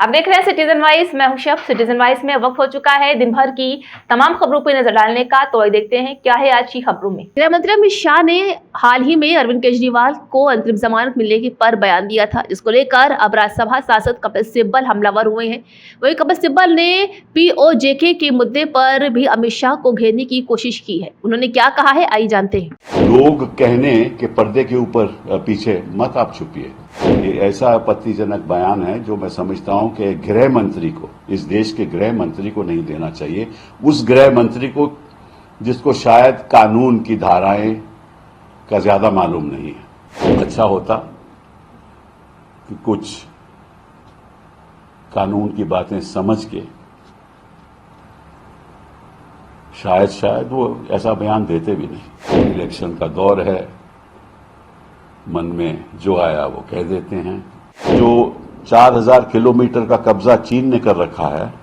आप देख रहे हैं सिटीजन वाइज। मैं हूं शब। सिटीजन वाइज में वक्त हो चुका है दिन भर की तमाम खबरों पर नजर डालने का। तो देखते हैं क्या है आज की खबरों में। गृह मंत्री अमित शाह ने हाल ही में अरविंद केजरीवाल को अंतरिम जमानत मिलने पर बयान दिया था, जिसको लेकर अब राज्यसभा सांसद कपिल सिब्बल हमलावर हुए हैं। वहीं कपिल सिब्बल ने POJK के मुद्दे पर भी अमित शाह को घेरने की कोशिश की है। उन्होंने क्या कहा है, आइए जानते हैं। लोग कहने के पर्दे के ऊपर पीछे मत आप छुपिए। ये ऐसा आपत्तिजनक बयान है जो मैं समझता हूं कि गृह मंत्री को, इस देश के गृह मंत्री को नहीं देना चाहिए। उस गृह मंत्री को जिसको शायद कानून की धाराएं का ज्यादा मालूम नहीं है। अच्छा होता कि कुछ कानून की बातें समझ के शायद वो ऐसा बयान देते भी नहीं। इलेक्शन का दौर है, मन में जो आया वो कह देते हैं। जो 4000 किलोमीटर का कब्जा चीन ने कर रखा है,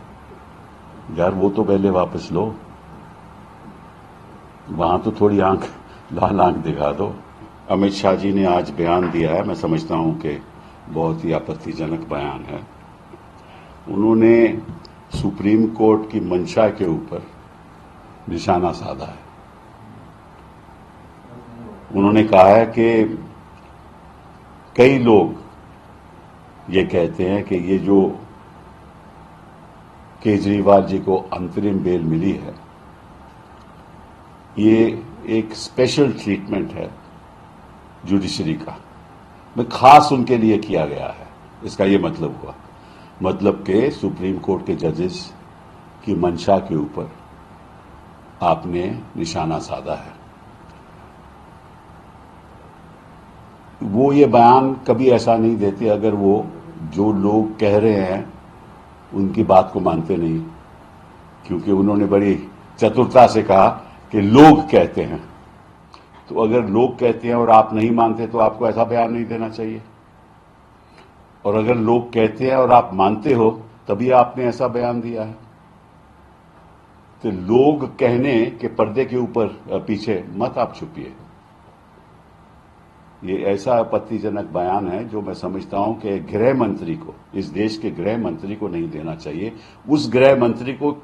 यार वो तो पहले वापस लो। वहां तो थोड़ी लाल आंख दिखा दो। अमित शाह जी ने आज बयान दिया है, मैं समझता हूं कि बहुत ही आपत्तिजनक बयान है। उन्होंने सुप्रीम कोर्ट की मंशा के ऊपर निशाना साधा है। उन्होंने कहा है कि कई लोग ये कहते हैं कि ये जो केजरीवाल जी को अंतरिम बेल मिली है, ये एक स्पेशल ट्रीटमेंट है जुडिशरी का, खास उनके लिए किया गया है। इसका ये मतलब हुआ, मतलब कि सुप्रीम कोर्ट के जजेस की मंशा के ऊपर आपने निशाना साधा है। वो ये बयान कभी ऐसा नहीं देते अगर वो जो लोग कह रहे हैं उनकी बात को मानते नहीं, क्योंकि उन्होंने बड़ी चतुरता से कहा कि लोग कहते हैं। तो अगर लोग कहते हैं और आप नहीं मानते तो आपको ऐसा बयान नहीं देना चाहिए, और अगर लोग कहते हैं और आप मानते हो तभी आपने ऐसा बयान दिया है। तो लोग कहने के पर्दे के ऊपर पीछे मत आप छुपिए। ये ऐसा आपत्तिजनक बयान है जो मैं समझता हूं कि गृह मंत्री को, इस देश के गृह मंत्री को नहीं देना चाहिए। उस गृह मंत्री को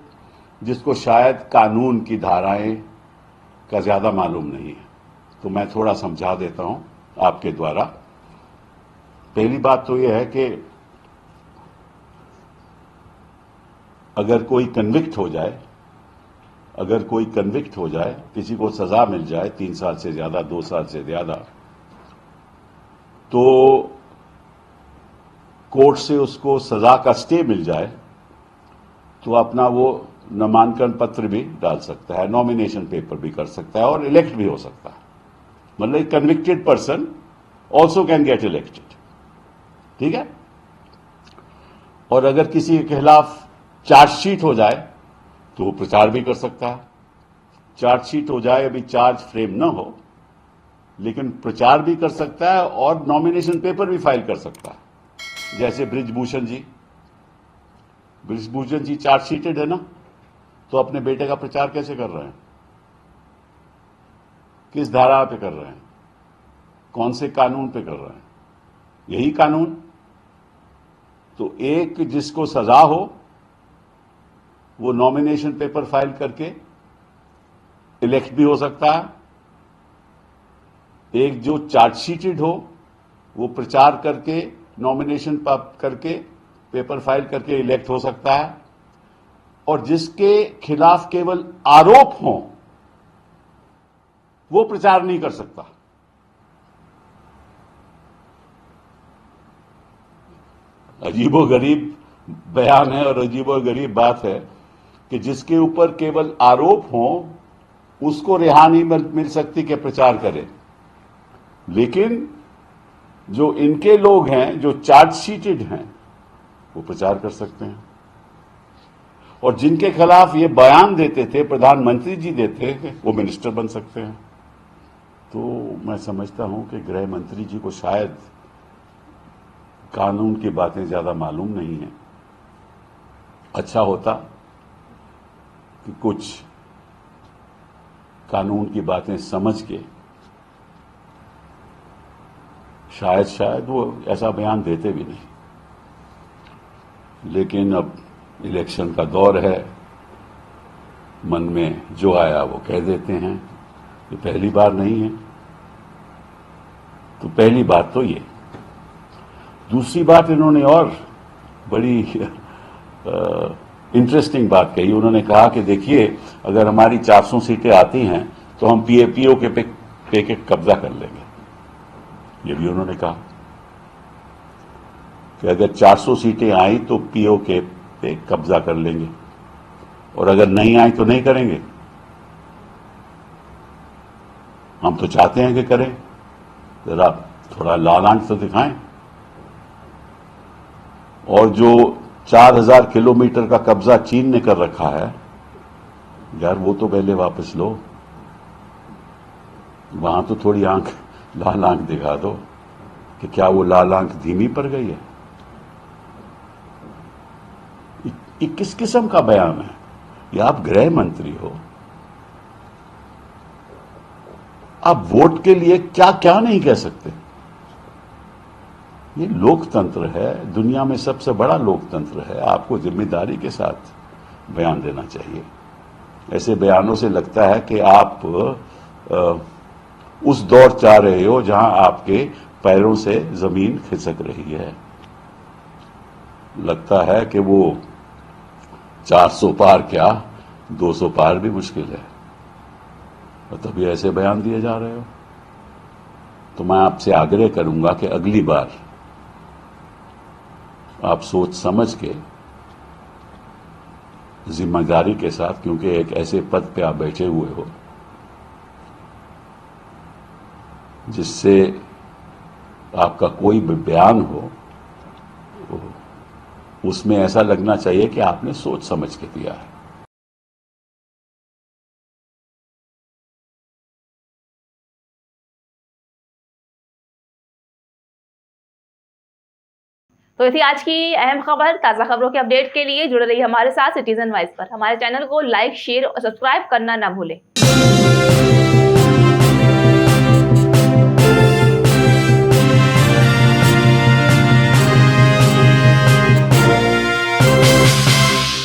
जिसको शायद कानून की धाराएं का ज्यादा मालूम नहीं है। तो मैं थोड़ा समझा देता हूं आपके द्वारा। पहली बात तो यह है कि अगर कोई कन्विक्ट हो जाए, किसी को सजा मिल जाए 3 साल से ज्यादा, 2 साल से ज्यादा, तो कोर्ट से उसको सजा का स्टे मिल जाए तो अपना वो नामांकन पत्र भी डाल सकता है, नॉमिनेशन पेपर भी कर सकता है और इलेक्ट भी हो सकता है। मतलब convicted person also can get elected. ठीक है। और अगर किसी के खिलाफ चार्जशीट हो जाए तो वो प्रचार भी कर सकता है। चार्जशीट हो जाए, अभी चार्ज फ्रेम न हो, लेकिन प्रचार भी कर सकता है और नॉमिनेशन पेपर भी फाइल कर सकता है। जैसे बृजभूषण जी चार्जशीटेड है ना, तो अपने बेटे का प्रचार कैसे कर रहे हैं, किस धारा पे कर रहे हैं, कौन से कानून पे कर रहे हैं? यही कानून। तो एक जिसको सजा हो वो नॉमिनेशन पेपर फाइल करके इलेक्ट भी हो सकता है। एक जो चार्जशीटेड हो वो प्रचार करके, नॉमिनेशन करके, पेपर फाइल करके इलेक्ट हो सकता है। और जिसके खिलाफ केवल आरोप हो वो प्रचार नहीं कर सकता। अजीबोगरीब बयान है और अजीबोगरीब बात है कि जिसके ऊपर केवल आरोप हो उसको रिहा नहीं मिल सकती कि प्रचार करे, लेकिन जो इनके लोग हैं जो चार्जशीटेड हैं वो प्रचार कर सकते हैं। और जिनके खिलाफ ये बयान देते थे, प्रधानमंत्री जी देते थे, वो मिनिस्टर बन सकते हैं। तो मैं समझता हूं कि गृह मंत्री जी को शायद कानून की बातें ज्यादा मालूम नहीं है। अच्छा होता कि कुछ कानून की बातें समझ के शायद वो ऐसा बयान देते भी नहीं। लेकिन अब इलेक्शन का दौर है, मन में जो आया वो कह देते हैं। ये पहली बार नहीं है, तो पहली बात तो ये। दूसरी बात, इन्होंने और बड़ी इंटरेस्टिंग बात कही। उन्होंने कहा कि देखिए, अगर हमारी 400 सीटें आती हैं तो हम पीएपीओ के पे कब्जा कर लेंगे। ये भी उन्होंने कहा कि अगर 400 सीटें आई तो पीओ के पे कब्जा कर लेंगे, और अगर नहीं आई तो नहीं करेंगे। हम तो चाहते हैं कि करें, जरा थोड़ा लाल आंख तो दिखाएं। और जो 4000 किलोमीटर का कब्जा चीन ने कर रखा है, यार वो तो पहले वापस लो। वहां तो थोड़ी लाल आंख दिखा दो कि क्या वो लाल आंख धीमी पड़ गई है। ये किस किस्म का बयान है? ये आप गृह मंत्री हो, आप वोट के लिए क्या क्या नहीं कह सकते। ये लोकतंत्र है, दुनिया में सबसे बड़ा लोकतंत्र है। आपको जिम्मेदारी के साथ बयान देना चाहिए। ऐसे बयानों से लगता है कि आप उस दौर चाह रहे हो जहां आपके पैरों से जमीन खिसक रही है। लगता है कि वो 400 पार क्या 200 पार भी मुश्किल है, और तभी ऐसे बयान दिए जा रहे हो। तो मैं आपसे आग्रह करूंगा कि अगली बार आप सोच समझ के, जिम्मेदारी के साथ, क्योंकि एक ऐसे पद पे आप बैठे हुए हो जिससे आपका कोई भी बयान हो, उसमें ऐसा लगना चाहिए कि आपने सोच समझ के दिया है। तो ये थी आज की अहम खबर। ताज़ा खबरों के अपडेट के लिए जुड़े रहिए हमारे साथ सिटीजन वॉइस पर। हमारे चैनल को लाइक, शेयर और सब्सक्राइब करना ना भूलें।